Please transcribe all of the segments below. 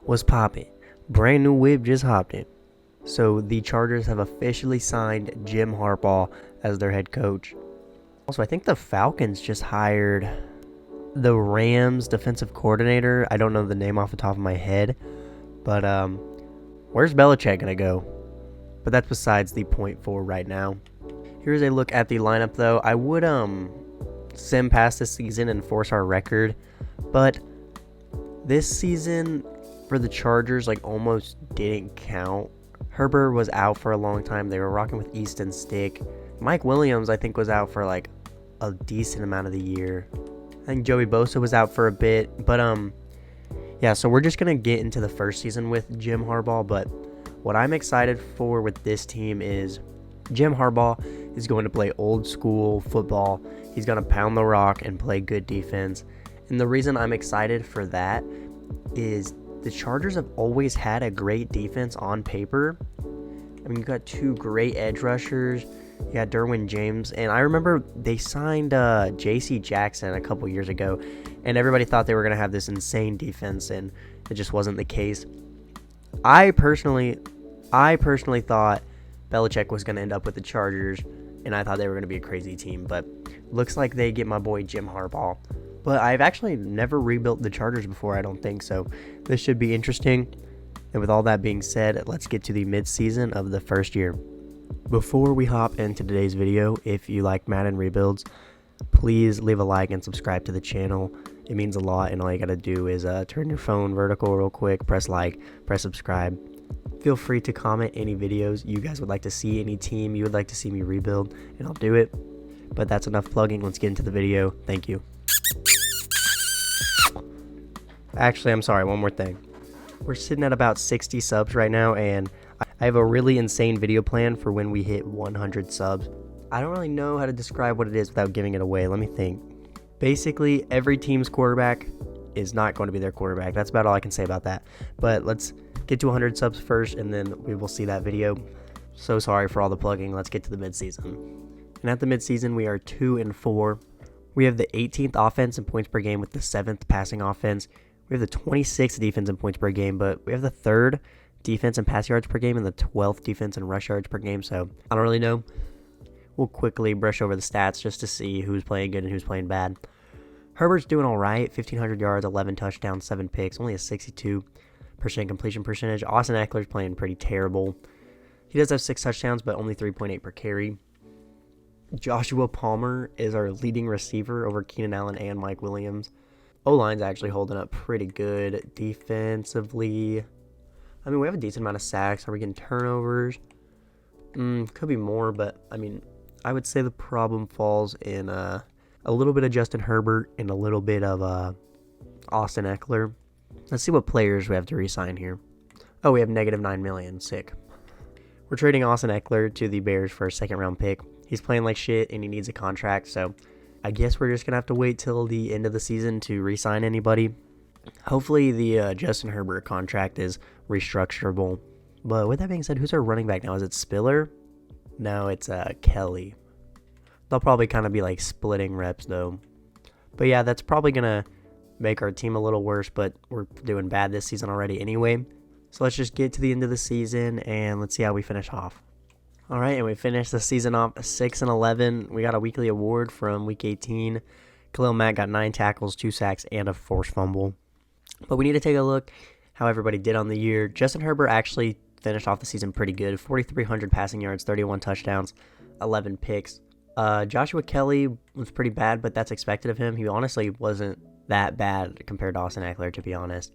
What's poppin'? Brand new whip just hopped in. So the Chargers have officially signed Jim Harbaugh as their head coach. Also, I think the Falcons just hired the Rams defensive coordinator. I don't know the name off the top of my head, but where's Belichick gonna go? But that's besides the point for right now. Here's a look at the lineup, though. I would sim past this season and force our record, but this season for the Chargers almost didn't count. Herbert was out for a long time. They were rocking with Easton Stick. Mike Williams, I think, was out for a decent amount of the year. I think Joey Bosa was out for a bit, but yeah, so we're just gonna get into the first season with Jim Harbaugh. But what I'm excited for with this team is Jim Harbaugh is going to play old school football. He's gonna pound the rock and play good defense. And the reason I'm excited for that is the Chargers have always had a great defense on paper. I mean, you got two great edge rushers. You got Derwin James, and I remember they signed J.C. Jackson a couple years ago, and everybody thought they were going to have this insane defense, and it just wasn't the case. I personally thought Belichick was going to end up with the Chargers, and I thought they were going to be a crazy team, but looks like they get my boy Jim Harbaugh. But I've actually never rebuilt the Chargers before, I don't think, so this should be interesting. And with all that being said, let's get to the mid-season of the first year. Before we hop into today's video, if you like Madden rebuilds, please leave a like and subscribe to the channel. It means a lot, and all you gotta do is turn your phone vertical real quick, press like, press subscribe. Feel free to comment any videos you guys would like to see, any team you would like to see me rebuild, and I'll do it. But that's enough plugging. Let's get into the video. Thank you. Actually, I'm sorry, one more thing. We're sitting at about 60 subs right now, and I have a really insane video plan for when we hit 100 subs. I don't really know how to describe what it is without giving it away. Let me think. Basically, every team's quarterback is not going to be their quarterback. That's about all I can say about that. But let's get to 100 subs first, and then we will see that video. So sorry for all the plugging. Let's get to the midseason. And at the midseason, we are 2-4. We have the 18th offense in points per game with the 7th passing offense. We have the 26th defense in points per game, but we have the 3rd defense in pass yards per game and the 12th defense in rush yards per game, so I don't really know. We'll quickly brush over the stats just to see who's playing good and who's playing bad. Herbert's doing all right, 1,500 yards, 11 touchdowns, 7 picks, only a 62% completion percentage. Austin Eckler's playing pretty terrible. He does have 6 touchdowns, but only 3.8 per carry. Joshua Palmer is our leading receiver over Keenan Allen and Mike Williams. O-line's actually holding up pretty good defensively. I mean, we have a decent amount of sacks. Are we getting turnovers? Could be more, but I mean, I would say the problem falls in a little bit of Justin Herbert and a little bit of Austin Eckler. Let's see what players we have to re-sign here. Oh, we have -$9 million. Sick. We're trading Austin Eckler to the Bears for a 2nd-round pick. He's playing like shit, and he needs a contract, so I guess we're just going to have to wait till the end of the season to re-sign anybody. Hopefully the Justin Herbert contract is restructurable. But with that being said, who's our running back now? Is it Spiller? No, it's Kelly. They'll probably kind of be splitting reps though. But yeah, that's probably going to make our team a little worse, but we're doing bad this season already anyway. So let's just get to the end of the season and let's see how we finish off. All right, and we finished the season off 6-11. We got a weekly award from week 18. Khalil Mack got 9 tackles, 2 sacks, and a forced fumble. But we need to take a look how everybody did on the year. Justin Herbert actually finished off the season pretty good. 4,300 passing yards, 31 touchdowns, 11 picks. Joshua Kelly was pretty bad, but that's expected of him. He honestly wasn't that bad compared to Austin Eckler, to be honest.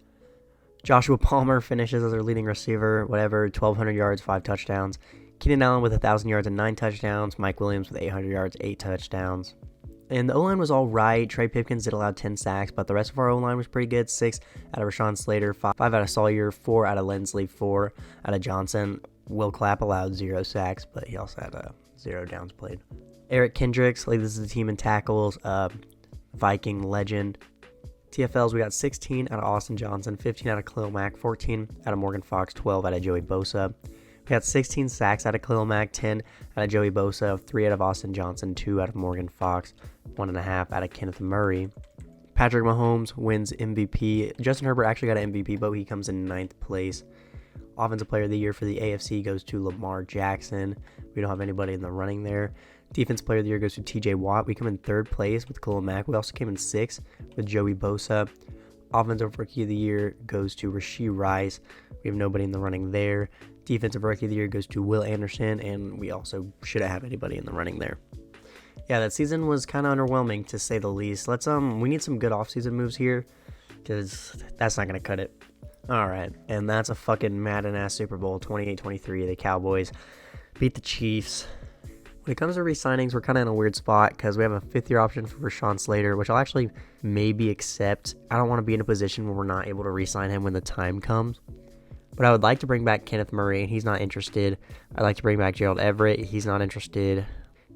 Joshua Palmer finishes as our leading receiver, 1,200 yards, 5 touchdowns. Keenan Allen with 1,000 yards and 9 touchdowns. Mike Williams with 800 yards, 8 touchdowns. And the O-line was all right. Trey Pipkins did allow 10 sacks, but the rest of our O-line was pretty good. 6 out of Rashawn Slater, 5 out of Sawyer, 4 out of Lindsley, 4 out of Johnson. Will Clapp allowed 0 sacks, but he also had 0 downs played. Eric Kendricks leads the team in tackles. Viking legend. TFLs, we got 16 out of Austin Johnson, 15 out of Khalil Mack, 14 out of Morgan Fox, 12 out of Joey Bosa. We got 16 sacks out of Khalil Mack, 10 out of Joey Bosa, 3 out of Austin Johnson, 2 out of Morgan Fox, 1.5 out of Kenneth Murray. Patrick Mahomes wins MVP. Justin Herbert actually got an MVP, but he comes in 9th place. Offensive Player of the Year for the AFC goes to Lamar Jackson. We don't have anybody in the running there. Defense Player of the Year goes to TJ Watt. We come in 3rd place with Khalil Mack. We also came in 6th with Joey Bosa. Offensive Rookie of the Year goes to Rashee Rice. We have nobody in the running there. Defensive Rookie of the Year goes to Will Anderson, and we also shouldn't have anybody in the running there. Yeah, that season was kind of underwhelming, to say the least. We need some good offseason moves here, because that's not going to cut it. All right, and that's a fucking Madden-ass Super Bowl 28-23. The Cowboys beat the Chiefs. When it comes to re-signings, we're kind of in a weird spot because we have a 5th-year option for Rashawn Slater, which I'll actually maybe accept. I don't want to be in a position where we're not able to re-sign him when the time comes. But I would like to bring back Kenneth Murray, and he's not interested. I'd like to bring back Gerald Everett. He's not interested.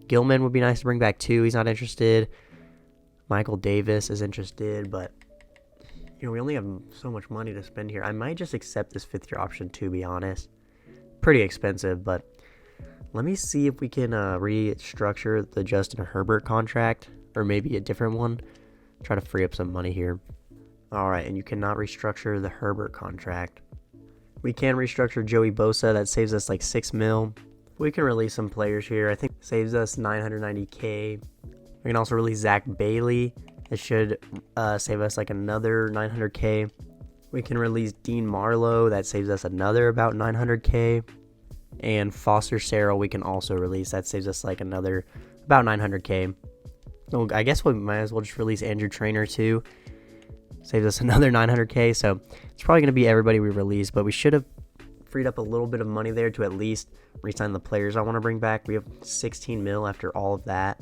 Gilman would be nice to bring back too. He's not interested. Michael Davis is interested, but we only have so much money to spend here. I might just accept this 5th-year option, to be honest. Pretty expensive, but let me see if we can restructure the Justin Herbert contract, or maybe a different one. Try to free up some money here. All right, and you cannot restructure the Herbert contract. We can restructure Joey Bosa. That saves us like $6 million. We can release some players here. I think it saves us $990K. We can also release Zach Bailey. It should save us like another $900K. We can release Dean Marlowe. That saves us another about $900K. And Foster Sarrell we can also release. That saves us like another about $900K. So I guess we might as well just release Andrew Trainer too. Saves us another $900K. So it's probably going to be everybody we release. But we should have freed up a little bit of money there to at least re-sign the players I want to bring back. We have $16 million after all of that.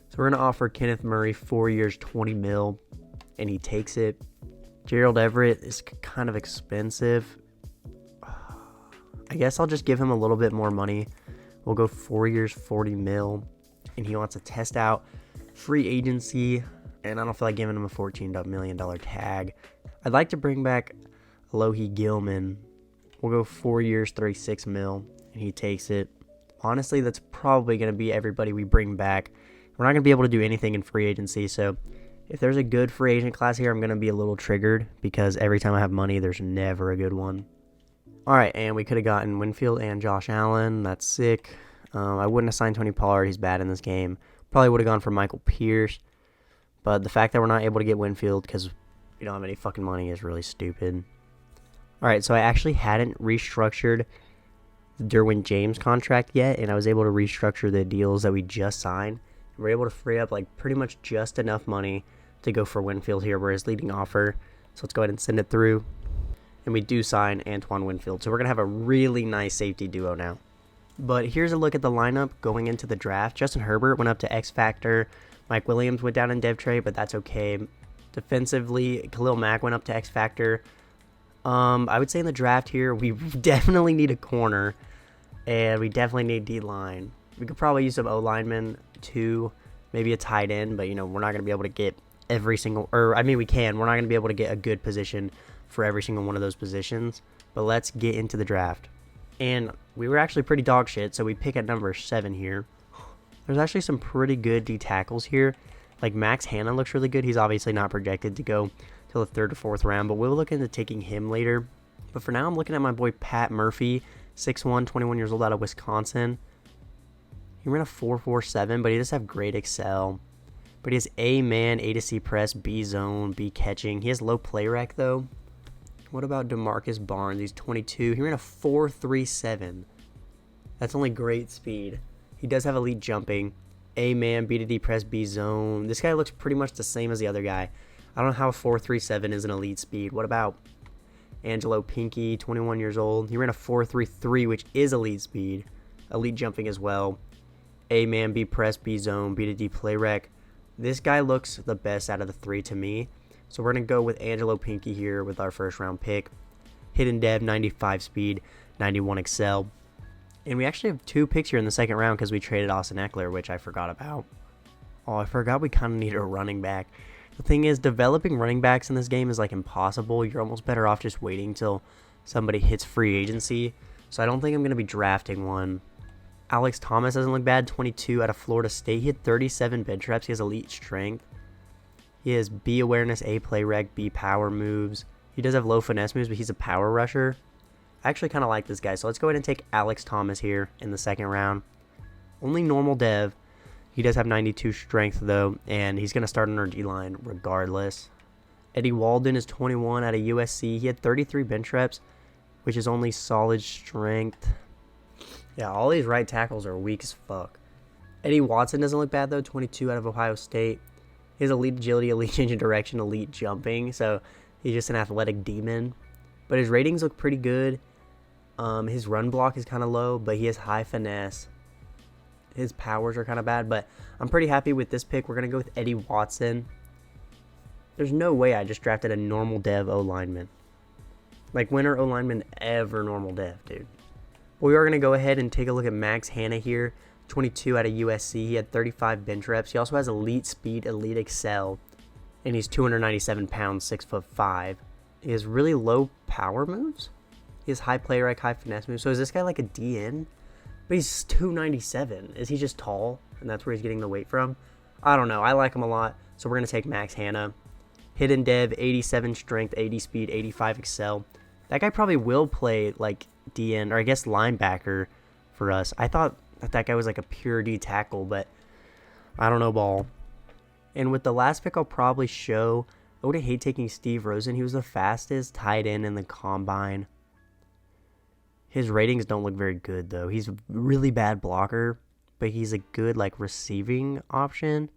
So we're going to offer Kenneth Murray 4 years, $20 million. And he takes it. Gerald Everett is kind of expensive. I guess I'll just give him a little bit more money. We'll go 4 years, $40 million. And he wants to test out free agency. And I don't feel like giving him a $14 million tag. I'd like to bring back Alohi Gilman. We'll go 4 years, $36 million. And he takes it. Honestly, that's probably going to be everybody we bring back. We're not going to be able to do anything in free agency. So if there's a good free agent class here, I'm going to be a little triggered. Because every time I have money, there's never a good one. Alright, and we could have gotten Winfield and Josh Allen. That's sick. I wouldn't have signed Tony Pollard. He's bad in this game. Probably would have gone for Michael Pierce. But the fact that we're not able to get Winfield because we don't have any fucking money is really stupid. Alright, so I actually hadn't restructured the Derwin James contract yet. And I was able to restructure the deals that we just signed. And we're able to free up like pretty much just enough money to go for Winfield here. We're his leading offer. So let's go ahead and send it through. And we do sign Antoine Winfield. So we're going to have a really nice safety duo now. But here's a look at the lineup going into the draft. Justin Herbert went up to X Factor. Mike Williams went down in Dev Tray, but that's okay. Defensively, Khalil Mack went up to X Factor. I would say in the draft here, we definitely need a corner. And we definitely need D-line. We could probably use some O-linemen too. Maybe a tight end. But, we're not going to be able to get every single... we can. We're not going to be able to get a good position for every single one of those positions. But let's get into the draft. And we were actually pretty dog shit, so we pick at number 7 here. There's actually some pretty good D tackles here. Like Max Hanna looks really good. He's obviously not projected to go till the 3rd or 4th round, but we'll look into taking him later. But for now, I'm looking at my boy Pat Murphy, 6'1", 21 years old out of Wisconsin. He ran a 4.47, but he does have great Excel. But he has A-man, A to C press, B zone, B catching. He has low play rec though. What about DeMarcus Barnes? He's 22. He ran a 4.37. That's only great speed. He does have elite jumping. A-man, B to D press, B zone. This guy looks pretty much the same as the other guy. I don't know how a 4.37 is an elite speed. What about Angelo Pinky, 21 years old? He ran a 4.33, which is elite speed. Elite jumping as well. A-man, B press, B zone, B to D play rec. This guy looks the best out of the 3 to me. So we're going to go with Angelo Pinky here with our first round pick. Hidden Dev, 95 speed, 91 Excel. And we actually have 2 picks here in the 2nd round because we traded Austin Eckler, which I forgot about. Oh, I forgot we kind of need a running back. The thing is, developing running backs in this game is like impossible. You're almost better off just waiting till somebody hits free agency. So I don't think I'm going to be drafting one. Alex Thomas doesn't look bad, 22 out of Florida State. He had 37 bench reps. He has elite strength. He has B awareness, A play rec, B power moves. He does have low finesse moves, but he's a power rusher. I actually kind of like this guy, so let's go ahead and take Alex Thomas here in the second round. Only normal dev. He does have 92 strength, though, and he's going to start on our D-line regardless. Eddie Walden is 21 out of USC. He had 33 bench reps, which is only solid strength. Yeah, all these right tackles are weak as fuck. Eddie Watson doesn't look bad, though, 22 out of Ohio State. He has elite agility, elite change of direction, elite jumping, so he's just an athletic demon. But his ratings look pretty good. His run block is kind of low, but he has high finesse. His powers are kind of bad, but I'm pretty happy with this pick. We're going to go with Eddie Watson. There's no way I just drafted a normal dev O-lineman. Like, when are O-linemen ever normal dev, dude? We are going to go ahead and take a look at Max Hanna here. 22 out of USC. He had 35 bench reps. He also has elite speed, elite excel, and he's 297 pounds, 6'5". He has really low power moves. He has high play rec, high finesse moves. So is this guy like a DN? But he's 297. Is he just tall, and that's where he's getting the weight from? I don't know. I like him a lot, so we're going to take Max Hanna. Hidden dev, 87 strength, 80 speed, 85 excel. That guy probably will play like DN, or I guess linebacker for us. I thought that guy was like a pure D tackle, but I don't know ball. And with the last pick I'll probably show, I would hate taking Steve Rosen. He was the fastest tight end in the combine. His ratings don't look very good, though. He's a really bad blocker, but he's a good, like, receiving option.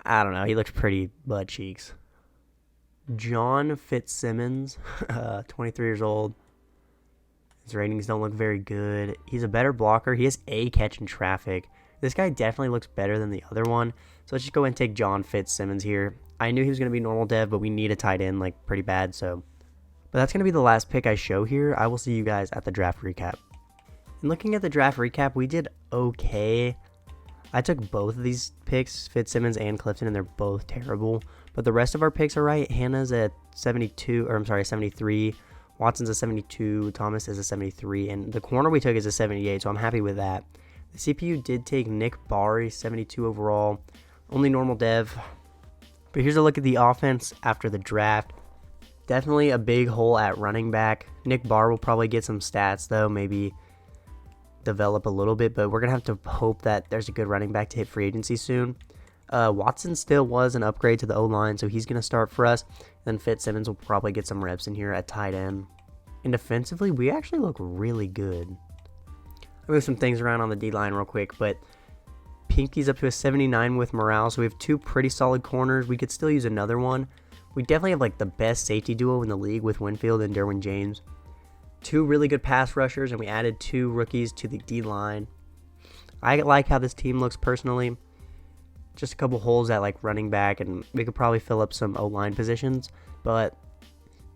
I don't know. He looks pretty butt cheeks. John Fitzsimmons, 23 years old. His ratings don't look very good. He's a better blocker. He has A catch in traffic. This guy definitely looks better than the other one. So let's just go ahead and take John Fitzsimmons here. I knew he was going to be normal dev, but we need a tight end, like, pretty bad, so... But that's going to be the last pick I show here. I will see you guys at the draft recap. And looking at the draft recap, we did okay. I took both of these picks, Fitzsimmons and Clifton, and they're both terrible. But the rest of our picks are right. Hannah's at 73. Watson's a 72. Thomas is a 73. And the corner we took is a 78, so I'm happy with that. The CPU did take Nick Barry, 72 overall. Only normal dev. But here's a look at the offense after the draft. Definitely a big hole at running back. Nick Barr will probably get some stats, though. Maybe develop a little bit. But we're going to have to hope that there's a good running back to hit free agency soon. Watson still was an upgrade to the O-line, so he's going to start for us. Then Fitzsimmons will probably get some reps in here at tight end. And defensively, we actually look really good. I'll move some things around on the D-line real quick. But Pinky's up to a 79 with morale. So we have two pretty solid corners. We could still use another one. We definitely have like the best safety duo in the league with Winfield and Derwin James. Two really good pass rushers, and we added two rookies to the D-line. I like how this team looks personally. Just a couple holes at like running back, and we could probably fill up some O-line positions, but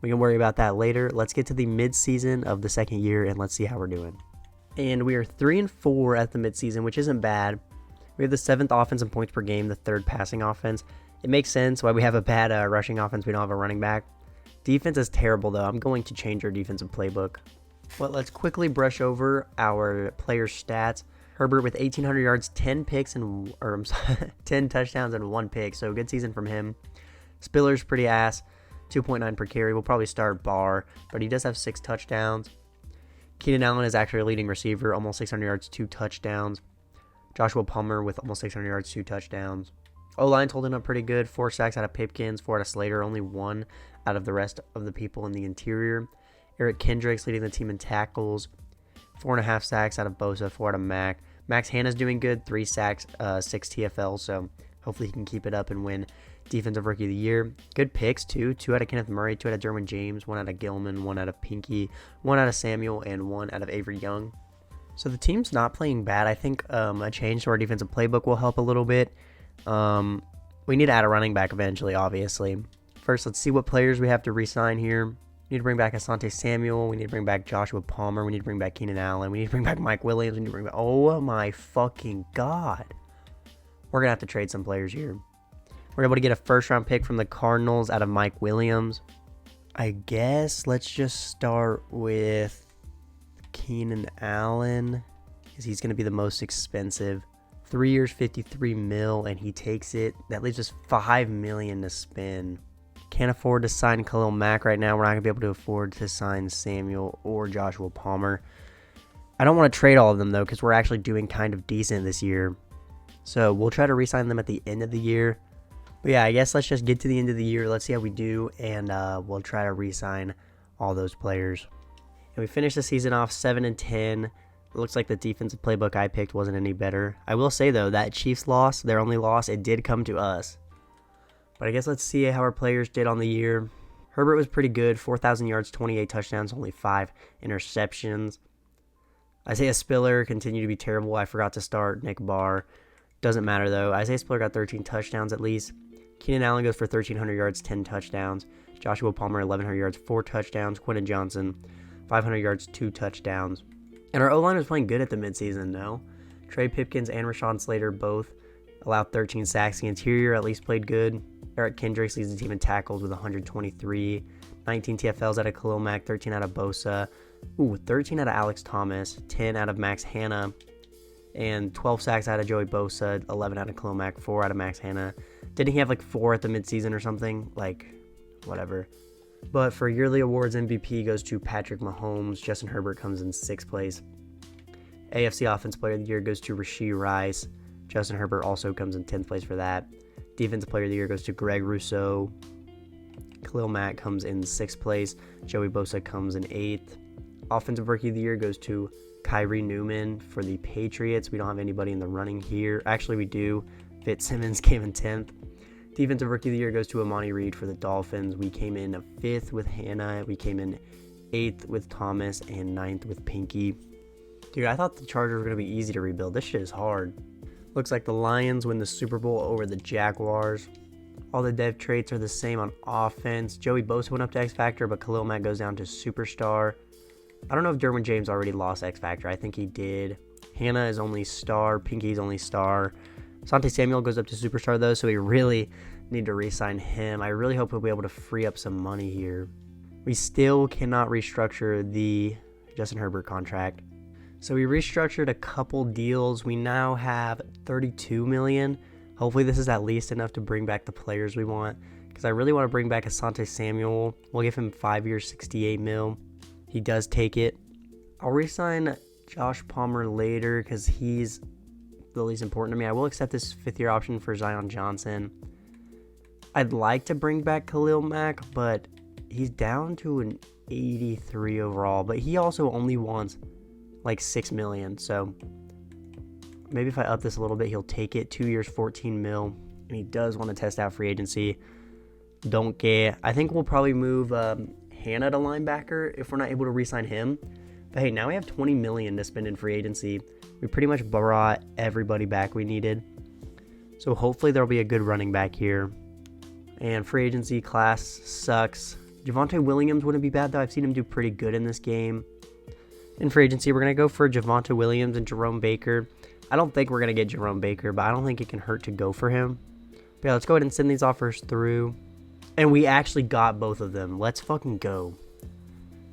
we can worry about that later. Let's get to the mid-season of the second year, and let's see how we're doing. And we are 3-4 at the mid-season, which isn't bad. We have the 7th offense in points per game, the 3rd passing offense. It makes sense why we have a bad rushing offense. We don't have a running back. Defense is terrible, though. I'm going to change our defensive playbook. But let's quickly brush over our player stats. Herbert with 1,800 yards, 10 picks, and 10 touchdowns and 1 pick. So good season from him. Spiller's pretty ass, 2.9 per carry. We'll probably start Barr, but he does have 6 touchdowns. Keenan Allen is actually a leading receiver, almost 600 yards, 2 touchdowns. Joshua Palmer with almost 600 yards, 2 touchdowns. O-line's holding up pretty good. 4 sacks out of Pipkins, 4 out of Slater, only 1 out of the rest of the people in the interior. Eric Kendricks leading the team in tackles. 4.5 sacks out of Bosa, 4 out of Mac. Max Hanna's doing good, 3 sacks, 6 TFL, so hopefully he can keep it up and win Defensive Rookie of the Year. Good picks, too. 2 out of Kenneth Murray, 2 out of Derwin James, 1 out of Gilman, 1 out of Pinky, 1 out of Samuel, and 1 out of Avery Young. So the team's not playing bad. I think a change to our defensive playbook will help a little bit. We need to add a running back eventually, obviously. First, let's see what players we have to re-sign here. We need to bring back Asante Samuel. We need to bring back Joshua Palmer. We need to bring back Keenan Allen. We need to bring back Mike Williams. We need to bring back... Oh, my fucking God. We're going to have to trade some players here. We're able to get a first-round pick from the Cardinals out of Mike Williams. I guess let's just start with Keenan Allen, because he's going to be the most expensive. 3 years, 53 mil, and he takes it. That leaves us $5 million to spend. Can't afford to sign Khalil Mack right now. We're not going to be able to afford to sign Samuel or Joshua Palmer. I don't want to trade all of them, though, because we're actually doing kind of decent this year. So we'll try to re-sign them at the end of the year. But yeah, I guess let's just get to the end of the year. Let's see how we do, and we'll try to re-sign all those players. And we finished the season off 7-10. It looks like the defensive playbook I picked wasn't any better. I will say, though, that Chiefs loss, their only loss, it did come to us. But I guess let's see how our players did on the year. Herbert was pretty good. 4,000 yards, 28 touchdowns, only 5 interceptions. Isaiah Spiller continued to be terrible. I forgot to start Nick Barr. Doesn't matter, though. Isaiah Spiller got 13 touchdowns at least. Keenan Allen goes for 1,300 yards, 10 touchdowns. Joshua Palmer, 1,100 yards, 4 touchdowns. Quentin Johnson, 500 yards, 2 touchdowns. And our O-line was playing good at the midseason, no? Trey Pipkins and Rashawn Slater both allowed 13 sacks. The interior at least played good. Eric Kendricks leads the team in tackles with 123. 19 TFLs out of Khalil Mack, 13 out of Bosa. 13 out of Alex Thomas, 10 out of Max Hannah, and 12 sacks out of Joey Bosa, 11 out of Khalil Mack, 4 out of Max Hannah. Didn't he have like 4 at the midseason or something? Like, whatever. But for yearly awards, MVP goes to Patrick Mahomes. Justin Herbert comes in 6th place. AFC Offensive Player of the Year goes to Rashee Rice. Justin Herbert also comes in 10th place for that. Defensive Player of the Year goes to Greg Rousseau. Khalil Mack comes in 6th place. Joey Bosa comes in 8th. Offensive Rookie of the Year goes to Kyrie Newman for the Patriots. We don't have anybody in the running here. Actually, we do. Fitzsimmons came in 10th. Defensive Rookie of the Year goes to Amani Reed for the Dolphins. We came in 5th with Hannah. We came in 8th with Thomas and 9th with Pinky. Dude, I thought the Chargers were going to be easy to rebuild. This shit is hard. Looks like the Lions win the Super Bowl over the Jaguars. All the dev traits are the same on offense. Joey Bosa went up to X Factor, but Khalil Mack goes down to Superstar. I don't know if Derwin James already lost X Factor. I think he did. Hannah is only star. Pinky's only star. Asante Samuel goes up to Superstar, though, so we really need to re-sign him. I really hope we'll be able to free up some money here. We still cannot restructure the Justin Herbert contract. So we restructured a couple deals. We now have $32 million. Hopefully this is at least enough to bring back the players we want, because I really want to bring back Asante Samuel. We'll give him 5 years, $68 million. He does take it. I'll re-sign Josh Palmer later because he's the least important to me. I will accept this 5th-year option for Zion Johnson. I'd like to bring back Khalil Mack, but he's down to an 83 overall. But he also only wants like $6 million. So maybe if I up this a little bit, he'll take it. 2 years, $14 million. And he does want to test out free agency. Don't care. I think we'll probably move Hannah to linebacker if we're not able to re-sign him. But hey, now we have $20 million to spend in free agency. We pretty much brought everybody back we needed. So hopefully there'll be a good running back here. And free agency class sucks. Javonte Williams wouldn't be bad, though. I've seen him do pretty good in this game. In free agency, we're going to go for Javonte Williams and Jerome Baker. I don't think we're going to get Jerome Baker, but I don't think it can hurt to go for him. But yeah, let's go ahead and send these offers through. And we actually got both of them. Let's fucking go.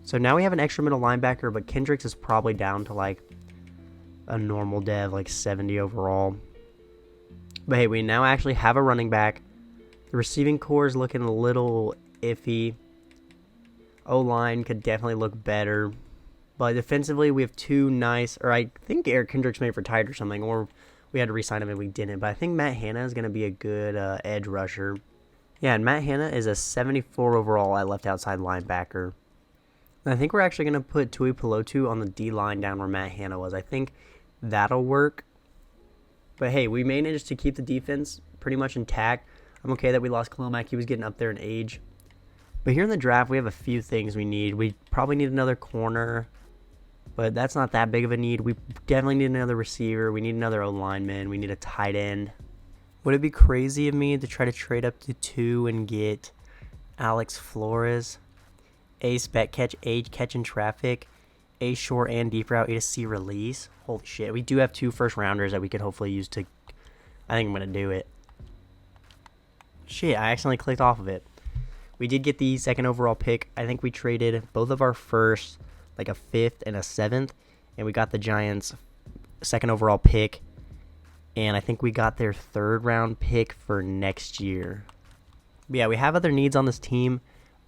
So now we have an extra middle linebacker, but Kendricks is probably down to like a normal dev, like 70 overall. But hey, we now actually have a running back. The receiving core is looking a little iffy. O-line could definitely look better. But defensively, we have two nice, or I think Eric Kendricks may have retired or something, or we had to re-sign him and we didn't. But I think Matt Hannah is going to be a good edge rusher. Yeah, and Matt Hannah is a 74 overall at left outside linebacker. And I think we're actually going to put Tui Pelotu on the D-line down where Matt Hannah was. I think that'll work. But hey, we managed to keep the defense pretty much intact. I'm okay that we lost Khalil Mack. He was getting up there in age. But here in the draft, we have a few things we need. We probably need another corner, but that's not that big of a need. We definitely need another receiver. We need another O-lineman. We need a tight end. Would it be crazy of me to try to trade up to 2 and get Alex Flores? A spec catch, A catch in traffic, A short and deep route, A to C release. Holy shit. We do have 2 first-rounders that we could hopefully use to... I think I'm going to do it. Shit, I accidentally clicked off of it. We did get the 2nd overall pick. I think we traded both of our first, like a 5th and a 7th, and we got the Giants' 2nd overall pick And I think we got their 3rd round pick for next year. But yeah, we have other needs on this team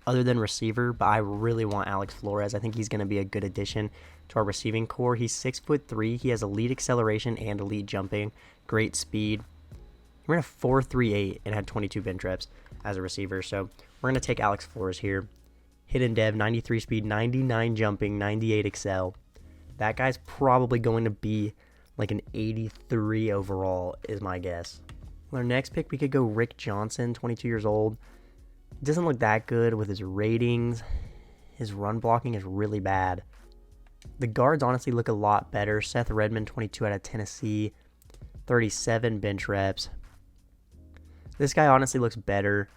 other than receiver, but I really want Alex Flores. I think he's going to be a good addition to our receiving core. He's 6'3". He has elite acceleration and elite jumping, great speed. He ran a 4.38 and had 22 bench reps as a receiver. So we're going to take Alex Flores here. Hidden dev, 93 speed, 99 jumping, 98 excel. That guy's probably going to be like an 83 overall is my guess. Our next pick, we could go Rick Johnson, 22 years old. Doesn't look that good with his ratings. His run blocking is really bad. The guards honestly look a lot better. Seth Redmond, 22 out of Tennessee, 37 bench reps. This guy honestly looks better.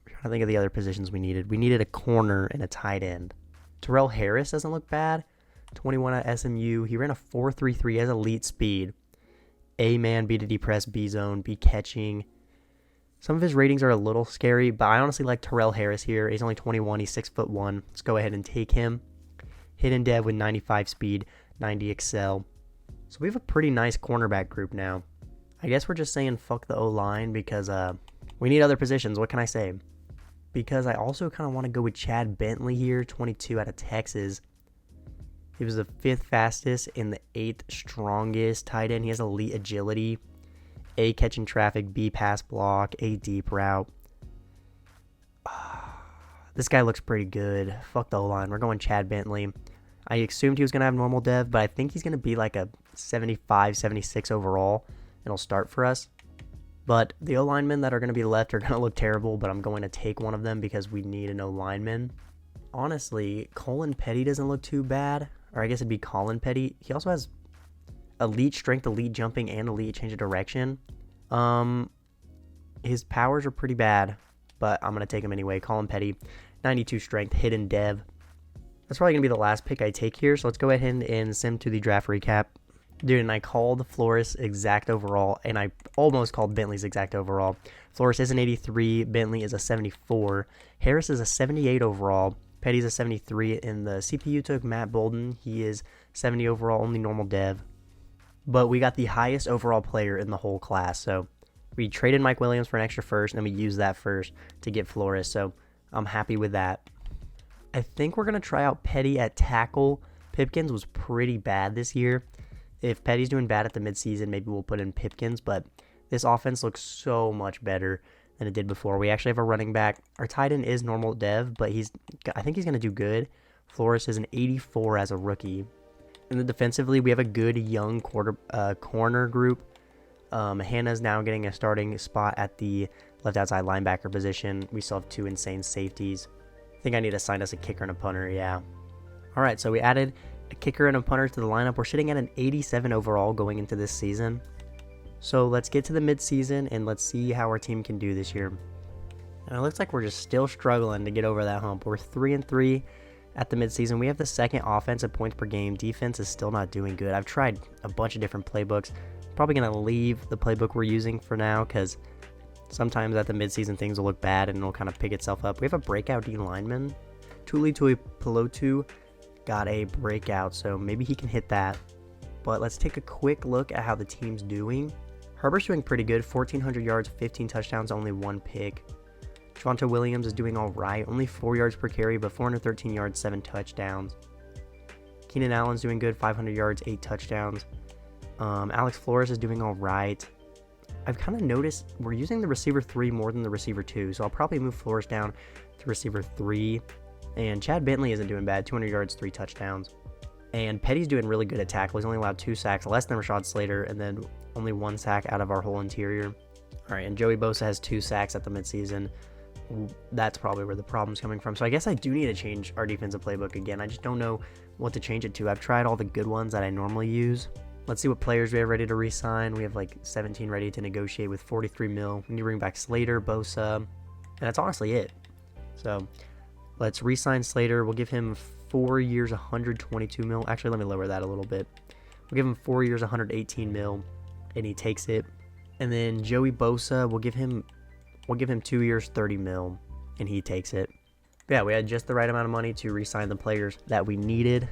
I'm trying to think of the other positions we needed. We needed a corner and a tight end. Terrell Harris doesn't look bad. 21 at SMU. He ran a 4.33 as elite speed. A-man, B to D press, B zone, B catching. Some of his ratings are a little scary, but I honestly like Terrell Harris here. He's only 21. He's 6'1". Let's go ahead and take him. Hidden dev with 95 speed, 90 excel. So we have a pretty nice cornerback group now. I guess we're just saying fuck the O-line because we need other positions. What can I say? Because I also kind of want to go with Chad Bentley here, 22 out of Texas. He was the 5th fastest and the 8th strongest tight end. He has elite agility, A, catching traffic, B, pass block, A, deep route. This guy looks pretty good. Fuck the O-line. We're going Chad Bentley. I assumed he was going to have normal dev, but I think he's going to be like a 75, 76 overall, and he'll start for us. But the O-linemen that are going to be left are going to look terrible, but I'm going to take one of them because we need an O-lineman. Honestly, Colin Petty doesn't look too bad. Or I guess it'd be Colin Petty. He also has elite strength, elite jumping, and elite change of direction. His powers are pretty bad, but I'm going to take him anyway. Colin Petty, 92 strength, hidden dev. That's probably going to be the last pick I take here, so let's go ahead and send to the draft recap. Dude, and I called Flores exact overall, and I almost called Bentley's exact overall. Flores is an 83, Bentley is a 74, Harris is a 78 overall, Petty's a 73, and the CPU took Matt Bolden. He is 70 overall, only normal dev. But we got the highest overall player in the whole class, so we traded Mike Williams for an extra first, and then we used that first to get Flores, so I'm happy with that. I think we're going to try out Petty at tackle. Pipkins was pretty bad this year. If Petty's doing bad at the midseason, maybe we'll put in Pipkins, but this offense looks so much better than it did before. We actually have a running back. Our tight end is normal dev, but I think he's going to do good. Flores is an 84 as a rookie. And then defensively, we have a good young corner group. Hannah's now getting a starting spot at the left outside linebacker position. We still have 2 insane safeties. I think I need to sign us a kicker and a punter, yeah. All right, so we added a kicker and a punter to the lineup. We're sitting at an 87 overall going into this season. So let's get to the midseason and let's see how our team can do this year. And it looks like we're just still struggling to get over that hump. We're 3-3 at the midseason. We have the 2nd offensive points per game. Defense is still not doing good. I've tried a bunch of different playbooks. Probably going to leave the playbook we're using for now because sometimes at the midseason things will look bad and it'll kind of pick itself up. We have a breakout D lineman. Tuli Pelotu got a breakout, so maybe he can hit that. But let's take a quick look at how the team's doing. Herbert's doing pretty good, 1,400 yards, 15 touchdowns, only 1 pick. Javonte Williams is doing all right, only 4 yards per carry, but 413 yards, 7 touchdowns. Keenan Allen's doing good, 500 yards, 8 touchdowns. Alex Flores is doing all right. I've kind of noticed we're using the receiver 3 more than the receiver 2, so I'll probably move Flores down to receiver 3. And Chad Bentley isn't doing bad, 200 yards, 3 touchdowns. And Petty's doing really good at tackle. He's only allowed 2 sacks, less than Rashad Slater, and then only 1 sack out of our whole interior. All right, and Joey Bosa has 2 sacks at the midseason. That's probably where the problem's coming from. So I guess I do need to change our defensive playbook again. I just don't know what to change it to. I've tried all the good ones that I normally use. Let's see what players we have ready to re-sign. We have like 17 ready to negotiate with 43 mil. We need to bring back Slater, Bosa, and that's honestly it. So let's re-sign Slater. We'll give him 4 years, 122 mil. Actually, let me lower that a little bit. We'll give him 4 years, 118 mil, and he takes it. And then Joey Bosa, we'll give him 2 years, 30 mil, and he takes it. But yeah, we had just the right amount of money to re-sign the players that we needed.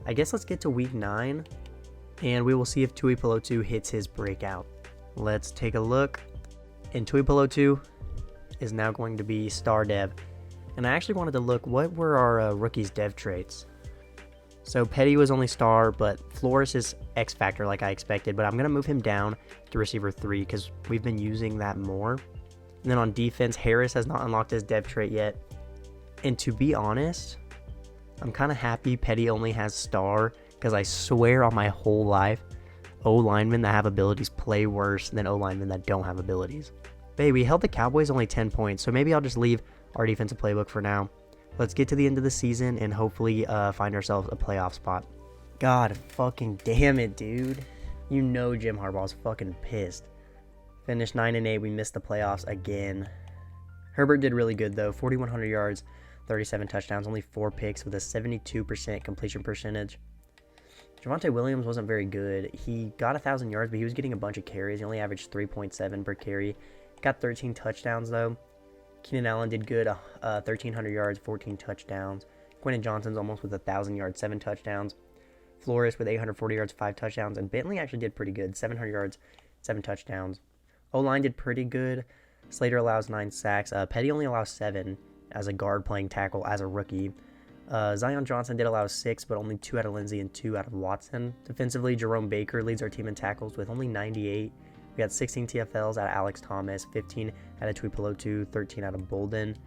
I guess let's get to week 9, and we will see if Tui Pelotu hits his breakout. Let's take a look. And Tuipolo 2 is now going to be star dev. And I actually wanted to look, what were our rookies dev traits? So Petty was only star, but Flores is X factor like I expected, but I'm going to move him down to receiver 3 because we've been using that more. And then on defense, Harris has not unlocked his dev trait yet. And to be honest, I'm kind of happy Petty only has star because I swear on my whole life, O-linemen that have abilities play worse than O-linemen that don't have abilities. But hey, we held the Cowboys only 10 points, so maybe I'll just leave our defensive playbook for now. Let's get to the end of the season and hopefully find ourselves a playoff spot. God fucking damn it, dude. You know Jim Harbaugh's fucking pissed. Finished 9-8, we missed the playoffs again. Herbert did really good though, 4,100 yards, 37 touchdowns, only 4 picks with a 72% completion percentage. Javonte Williams wasn't very good. He got 1,000 yards, but he was getting a bunch of carries. He only averaged 3.7 per carry. Got 13 touchdowns though. Keenan Allen did good, 1,300 yards, 14 touchdowns. Quentin Johnson's almost with 1,000 yards, 7 touchdowns. Flores with 840 yards, 5 touchdowns. And Bentley actually did pretty good, 700 yards, 7 touchdowns. O-line did pretty good. Slater allows 9 sacks. Petty only allows 7 as a guard playing tackle as a rookie. Zion Johnson did allow 6, but only 2 out of Lindsey and 2 out of Watson. Defensively, Jerome Baker leads our team in tackles with only 98. We got 16 TFLs out of Alex Thomas, 15 out of Tuipolo 2, 13 out of Bolden,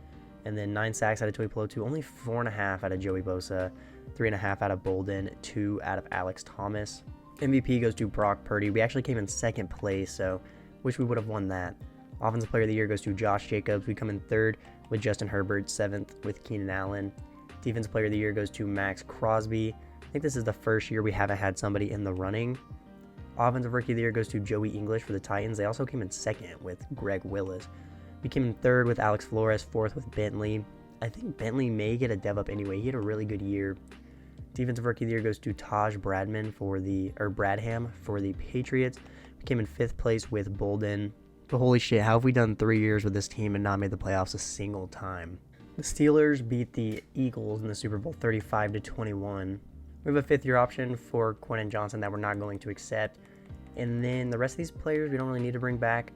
and then 9 sacks out of Tuipolo 2, only 4.5 out of Joey Bosa, 3.5 out of Bolden, 2 out of Alex Thomas. MVP goes to Brock Purdy. We actually came in second place, so wish we would have won that. Offensive Player of the Year goes to Josh Jacobs. We come in third with Justin Herbert, 7th with Keenan Allen. Defensive Player of the Year goes to Max Crosby. I think this is the first year we haven't had somebody in the running. Offensive Rookie of the Year goes to Joey English for the Titans. They also came in second with Greg Willis. We came in third with Alex Flores, fourth with Bentley. I think Bentley may get a dev up anyway. He had a really good year. Defensive Rookie of the Year goes to Bradham for the Patriots. We came in fifth place with Bolden. But holy shit, how have we done 3 years with this team and not made the playoffs a single time? The Steelers beat the Eagles in the Super Bowl 35-21. We have a fifth-year option for Quentin Johnson that we're not going to accept. And then the rest of these players we don't really need to bring back.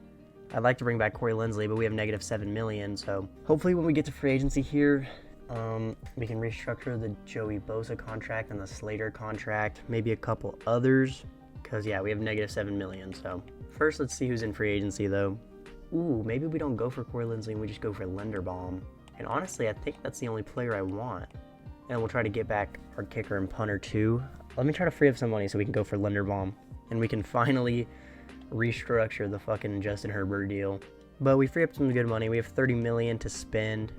I'd like to bring back Corey Linsley, but we have negative $7 million. So hopefully when we get to free agency here, we can restructure the Joey Bosa contract and the Slater contract, maybe a couple others. Because, yeah, we have negative $7 million. So first, let's see who's in free agency, though. Ooh, maybe we don't go for Corey Linsley and we just go for Linderbaum. And honestly, I think that's the only player I want. And we'll try to get back our kicker and punter, too. Let me try to free up some money so we can go for Linderbaum. And we can finally restructure the fucking Justin Herbert deal. But we free up some good money. We have $30 million to spend.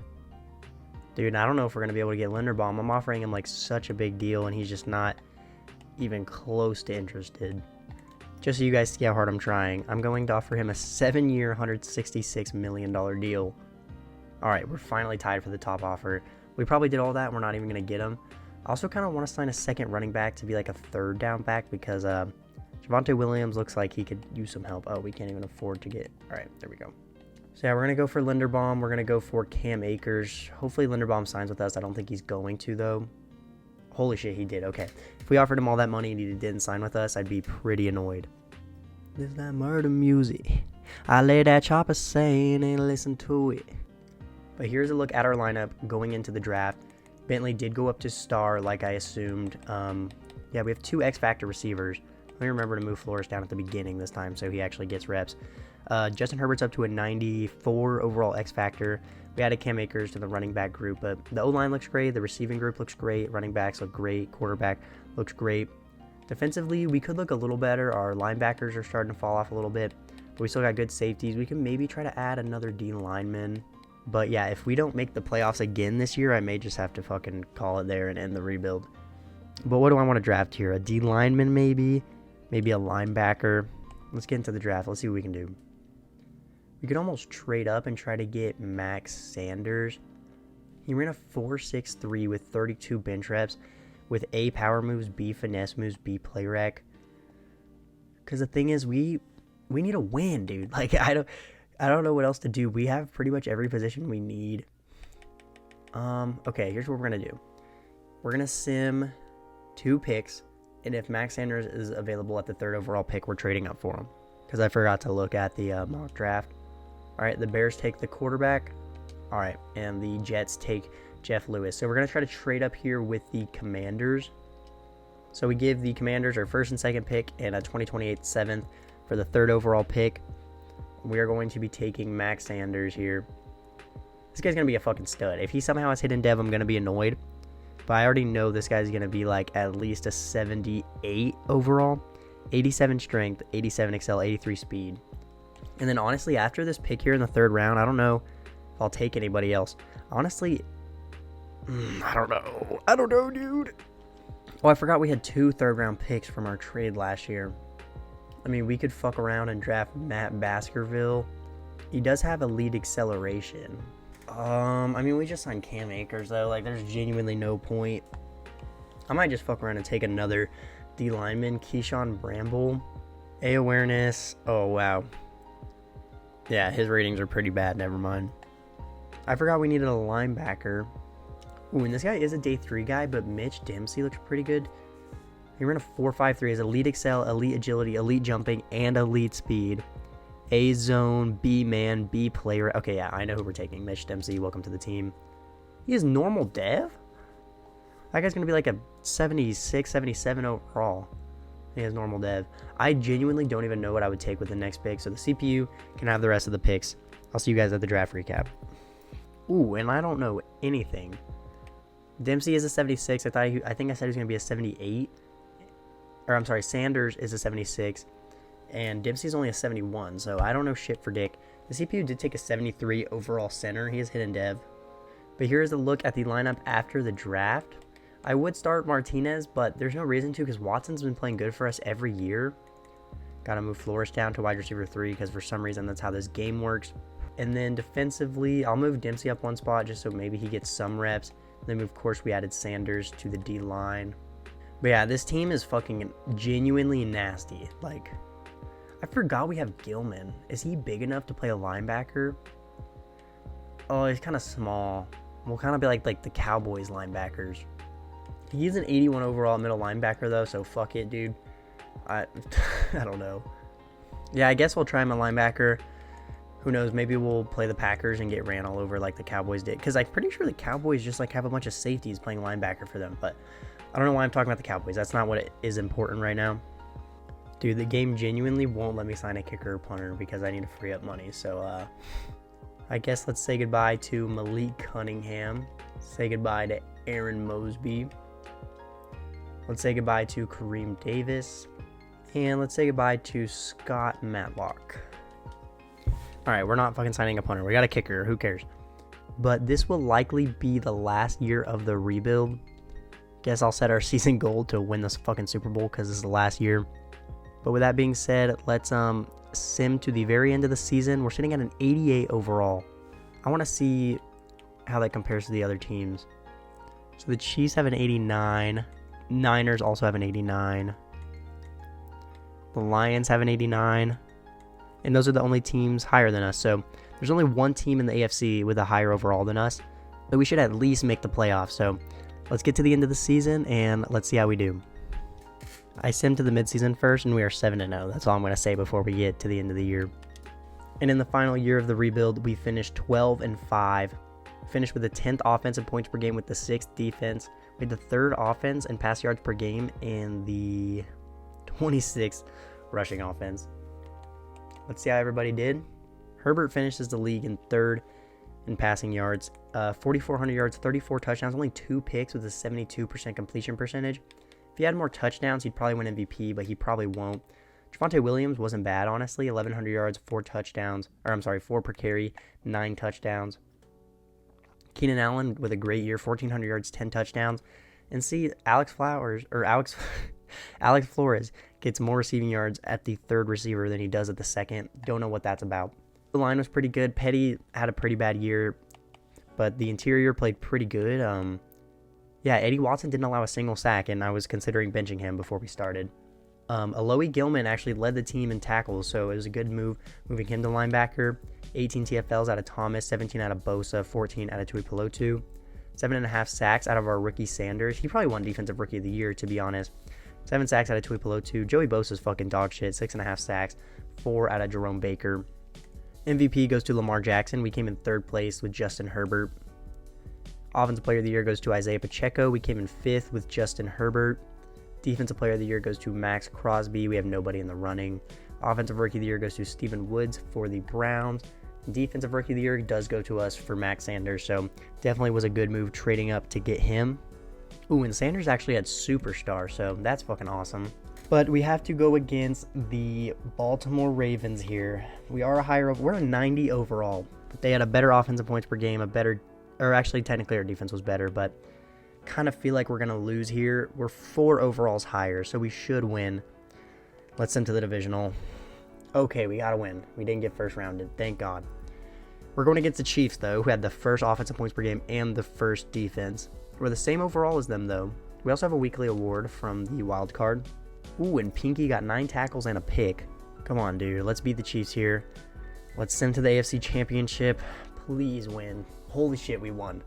Dude, I don't know if we're going to be able to get Linderbaum. I'm offering him, like, such a big deal, and he's just not even close to interested. Just so you guys see how hard I'm trying, I'm going to offer him a 7-year, $166 million deal. Alright, we're finally tied for the top offer. We probably did all that, and we're not even going to get him. I also kind of want to sign a second running back to be like a third down back because Javonte Williams looks like he could use some help. Oh, we can't even afford to get... Alright, there we go. So yeah, we're going to go for Linderbaum. We're going to go for Cam Akers. Hopefully Linderbaum signs with us. I don't think he's going to, though. Holy shit, he did. Okay. If we offered him all that money and he didn't sign with us, I'd be pretty annoyed. This is that murder music. I lay that chopper saying and listen to it. But here's a look at our lineup going into the draft. Bentley did go up to star like I assumed. Yeah, we have 2 X-Factor receivers. Let me remember to move Flores down at the beginning this time so he actually gets reps. Justin Herbert's up to a 94 overall X-Factor. We added Cam Akers to the running back group, but the O-line looks great. The receiving group looks great. Running backs look great. Quarterback looks great. Defensively, we could look a little better. Our linebackers are starting to fall off a little bit, but we still got good safeties. We can maybe try to add another D lineman. But yeah, if we don't make the playoffs again this year, I may just have to fucking call it there and end the rebuild. But what do I want to draft here? A D lineman maybe? Maybe a linebacker? Let's get into the draft. Let's see what we can do. We could almost trade up and try to get Max Sanders. He ran a 4.63 with 32 bench reps with A, power moves, B, finesse moves, B, play rec. Because the thing is, we need a win, dude. Like, I don't know what else to do. We have pretty much every position we need. Okay, here's what we're going to do. We're going to sim 2 picks, and if Max Sanders is available at the 3rd overall pick, we're trading up for him. because I forgot to look at the mock draft. All right, the Bears take the quarterback. All right, and the Jets take Jeff Lewis. So we're going to try to trade up here with the Commanders. So we give the Commanders our first and second pick and a 2028 7th for the third overall pick. We are going to be taking Max Sanders here. This guy's going to be a fucking stud. If he somehow has hidden dev, I'm going to be annoyed. But I already know this guy's going to be like at least a 78 overall. 87 strength, 87 excel, 83 speed. And then honestly, after this pick here in the third round, I don't know if I'll take anybody else. Honestly, I don't know, dude. Oh, I forgot we had 2 third-round picks from our trade last year. I mean, we could fuck around and draft Matt Baskerville. He does have elite acceleration. I mean, we just signed Cam Akers, though. Like, there's genuinely no point. I might just fuck around and take another D lineman, Keyshawn Bramble. A awareness. Oh, wow. Yeah, his ratings are pretty bad. Never mind. I forgot we needed a linebacker. Ooh, and this guy is a day 3 guy, but Mitch Dempsey looks pretty good. He ran a 4.53. Has elite excel, elite agility, elite jumping, and elite speed. A zone, B man, B player. Okay, yeah, I know who we're taking. Mitch Dempsey, welcome to the team. He is normal dev? That guy's going to be like a 76, 77 overall. He has normal dev. I genuinely don't even know what I would take with the next pick, so the CPU can have the rest of the picks. I'll see you guys at the draft recap. Ooh, and I don't know anything. Dempsey is a 76. I think I said he was going to be a 78. Or I'm sorry, Sanders is a 76. And Dempsey's only a 71, so I don't know shit for Dick. The CPU did take a 73 overall center. He is hidden dev. But here's a look at the lineup after the draft. I would start Martinez, but there's no reason to because Watson's been playing good for us every year. Got to move Flores down to wide receiver 3 because for some reason that's how this game works. And then defensively, I'll move Dempsey up 1 spot just so maybe he gets some reps. Then, of course, we added Sanders to the D-line. But yeah, this team is fucking genuinely nasty. Like, I forgot we have Gilman. Is he big enough to play a linebacker? Oh, he's kind of small. We'll kind of be like the Cowboys linebackers. He's an 81 overall middle linebacker, though, so fuck it, dude. I don't know. Yeah, I guess we'll try him a linebacker. Who knows? Maybe we'll play the Packers and get ran all over like the Cowboys did. Because I'm pretty sure the Cowboys just like have a bunch of safeties playing linebacker for them. But I don't know why I'm talking about the Cowboys. That's not what is important right now. Dude, the game genuinely won't let me sign a kicker or punter because I need to free up money. So I guess let's say goodbye to Malik Cunningham. Say goodbye to Aaron Mosby. Let's say goodbye to Kareem Davis. And let's say goodbye to Scott Matlock. All right, we're not fucking signing a punter. We got a kicker. Who cares? But this will likely be the last year of the rebuild. Guess I'll set our season goal to win this fucking Super Bowl because this is the last year. But with that being said, let's sim to the very end of the season. We're sitting at an 88 overall. I want to see how that compares to the other teams. So the Chiefs have an 89. Niners also have an 89. The Lions have an 89. And those are the only teams higher than us. So there's only one team in the AFC with a higher overall than us. So we should at least make the playoffs. So let's get to the end of the season and let's see how we do. I simmed to the midseason first and we are 7-0. That's all I'm going to say before we get to the end of the year. And in the final year of the rebuild, we finished 12-5. Finished with the 10th offensive points per game with the 6th defense. We had the 3rd offense and pass yards per game and the 26th rushing offense. Let's see how everybody did. Herbert finishes the league in 3rd in passing yards, 4,400 yards, 34 touchdowns, only 2 picks with a 72% completion percentage. If he had more touchdowns, he'd probably win MVP, but he probably won't. Javonte Williams wasn't bad, honestly. 1,100 yards, 4 touchdowns. 4 per carry, 9 touchdowns. Keenan Allen with a great year, 1,400 yards, 10 touchdowns. And see, Alex Flores gets more receiving yards at the 3rd receiver than he does at the 2nd. Don't know what that's about. The line was pretty good. Petty had a pretty bad year, but the interior played pretty good. Yeah, Eddie Watson didn't allow a single sack, and I was considering benching him before we started. Alohi Gilman actually led the team in tackles, so it was a good move moving him to linebacker. 18 TFLs out of Thomas, 17 out of Bosa, 14 out of Tuipulotu. 7.5 sacks out of our rookie Sanders. He probably won Defensive Rookie of the Year, to be honest. 7 sacks out of Tuipulotu. Joey Bosa's fucking dog shit. 6.5 sacks. 4 out of Jerome Baker. MVP goes to Lamar Jackson. We came in 3rd place with Justin Herbert. Offensive Player of the Year goes to Isaiah Pacheco. We came in 5th with Justin Herbert. Defensive Player of the Year goes to Max Crosby. We have nobody in the running. Offensive Rookie of the Year goes to Steven Woods for the Browns. Defensive Rookie of the Year does go to us for Max Sanders, so definitely was a good move trading up to get him. Ooh, and Sanders actually had Superstar, so that's fucking awesome. But we have to go against the Baltimore Ravens here. We're a 90 overall, but they had a better offensive points per game, actually technically our defense was better, but kind of feel like we're going to lose here. We're 4 overalls higher, so we should win. Let's send to the divisional. Okay, we got to win. We didn't get first rounded, thank God. We're going against the Chiefs, though, who had the first offensive points per game and the first defense. We're the same overall as them, though. We also have a weekly award from the wild card. Ooh, and Pinky got 9 tackles and a pick. Come on, dude. Let's beat the Chiefs here. Let's send to the AFC Championship. Please win. Holy shit, we won.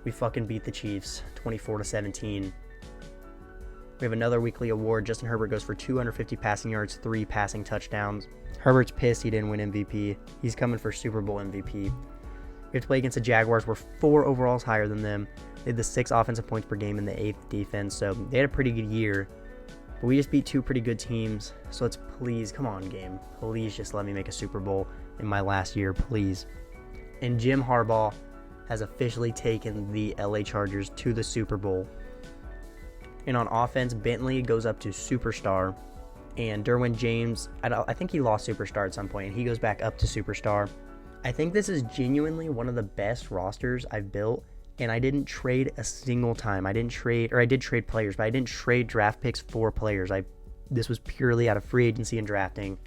We fucking beat the Chiefs 24-17. We have another weekly award. Justin Herbert goes for 250 passing yards, 3 passing touchdowns. Herbert's pissed he didn't win MVP. He's coming for Super Bowl MVP. We have to play against the Jaguars. We're 4 overalls higher than them. They had the 6 offensive points per game in the 8th defense, so they had a pretty good year. But we just beat 2 pretty good teams, so let's please, come on game, please just let me make a Super Bowl in my last year, please. And Jim Harbaugh has officially taken the LA Chargers to the Super Bowl. And on offense, Bentley goes up to Superstar, and Derwin James, I think he lost Superstar at some point, and he goes back up to Superstar. I think this is genuinely one of the best rosters I've built, and I didn't trade a single time. I did trade players, but I didn't trade draft picks for players. This was purely out of free agency and drafting.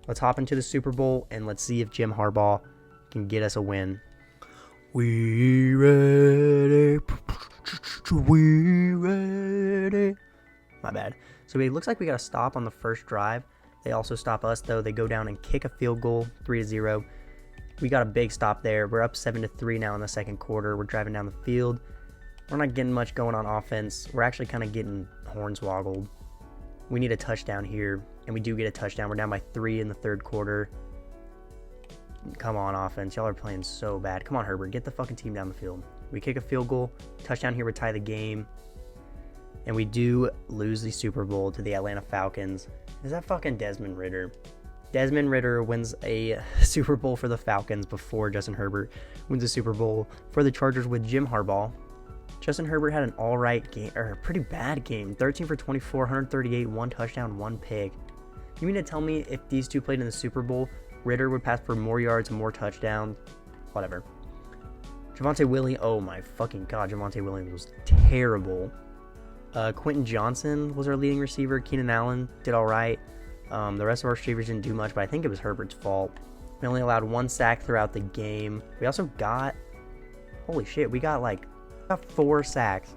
Let's hop into the Super Bowl, and let's see if Jim Harbaugh can get us a win. We ready? We ready? My bad. So it looks like we got to stop on the first drive. They also stop us, though. They go down and kick a field goal, 3-0. We got a big stop there. We're up 7-3 now in the second quarter. We're driving down the field. We're not getting much going on offense. We're actually kind of getting hornswoggled. We need a touchdown here, and we do get a touchdown. We're down by 3 in the third quarter. Come on, offense. Y'all are playing so bad. Come on, Herbert. Get the fucking team down the field. We kick a field goal. Touchdown here would tie the game. And we do lose the Super Bowl to the Atlanta Falcons. Is that fucking Desmond Ridder? Desmond Ridder wins a Super Bowl for the Falcons before Justin Herbert wins a Super Bowl for the Chargers with Jim Harbaugh. Justin Herbert had an alright game, or a pretty bad game. 13 for 24, 138, 1 touchdown, 1 pick. You mean to tell me if these two played in the Super Bowl, Ridder would pass for more yards and more touchdowns? Whatever. Javonte Williams, oh my fucking god, Javonte Williams was terrible. Quentin Johnson was our leading receiver. Keenan Allen did alright. The rest of our receivers didn't do much, but I think it was Herbert's fault. We only allowed 1 sack throughout the game. We also got, holy shit, we got 4 sacks.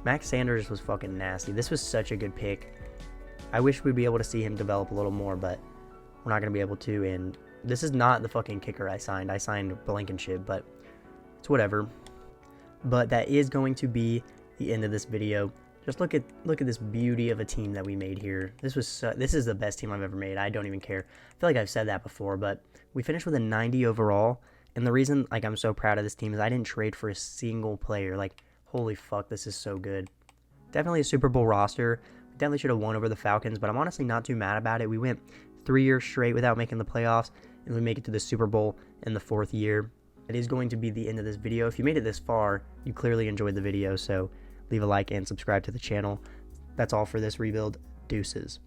Max Sanders was fucking nasty. This was such a good pick. I wish we'd be able to see him develop a little more, but we're not going to be able to. And this is not the fucking kicker I signed. I signed Blankenship, but it's whatever. But that is going to be the end of this video. Just look at this beauty of a team that we made here. This is the best team I've ever made. I don't even care. I feel like I've said that before, but we finished with a 90 overall. And the reason I'm so proud of this team is I didn't trade for a single player. Holy fuck, this is so good. Definitely a Super Bowl roster. We definitely should have won over the Falcons, but I'm honestly not too mad about it. We went 3 years straight without making the playoffs, and we make it to the Super Bowl in the 4th year. It is going to be the end of this video. If you made it this far, you clearly enjoyed the video, so leave a like and subscribe to the channel. That's all for this rebuild. Deuces.